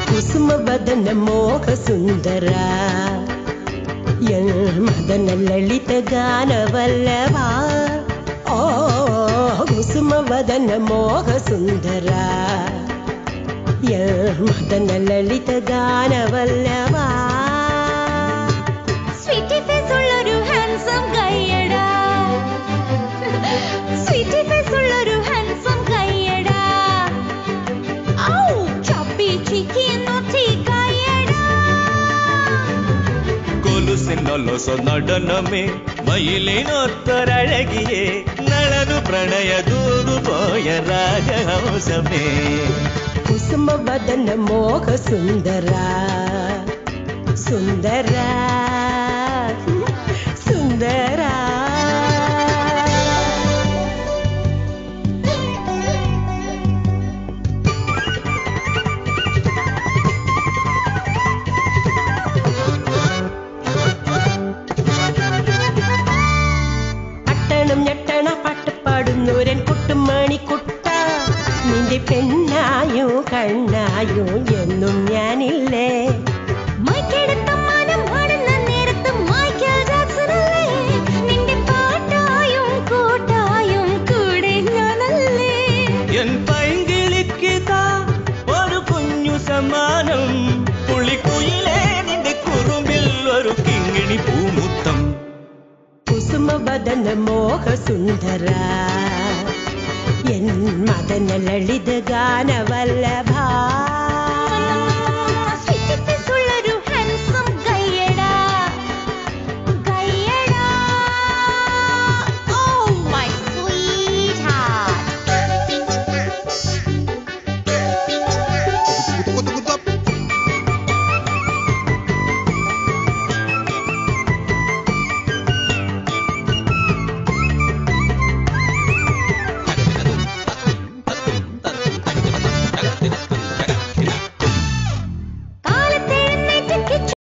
ಕುಸುಮ ವದನ ಮೋಹ ಸುಂದರ ಮದನ ಲಲಿತ ಗಾನವಲ್ಲಭ ಓ ಕುಸುಮ ವದನ ಮೋಹ ಸುಂದರ ಮದನ ಲಲಿತ ಗಾನವಲ್ಲಭ sweety face ഉള്ളൊരു ഹാൻസം ഗൈയടാ സ്വീറ്റി ഫേസ് ഉള്ളൊരു ഹാൻസം ഗൈയടാ ഔ ചപ്പി ചിക്കി നോട്ടി ഗൈയടാ കൊലുസിനൊലൊസ നടനമേ മയിലിനൊത്തൊരഴകിയേ നളനു പ്രണയ ദൂതു പോയ രാജഹംസമേ ಕುಸುಮ ವದನ ಮೋಹ ಸುಂದರ ಸುಂದರ ಸುಂದರ അട്ടണം ഞെട്ടണ പാട്ട് പാടുന്നൂരൻ കുട്ടുമണി കുട്ട നിന്റെ പെണ്ണായോ കണ്ണായോ എന്നും ഞാനില്ലേ മൈക്കെടുത്ത മനം പാടുന്ന നേരത്ത് മൈക്കൽ ജാക്സണല്ലേ നിന്റെ പാട്ടായും കൂട്ടായും കൂടെ ഞാനല്ലേ എൻ പൈങ്കിളിക്കിതാ ഒരു കുഞ്ഞു സമ്മാനം പുള്ളിക്കുയിലേ നിന്റെ കുറുമ്പിൽ ഒരു കിങ്ങിണി പൂമുത്തം കുസുമ വദന മോഹ സുന്ദര മദന ലളിത ഗാനവല്ലഭ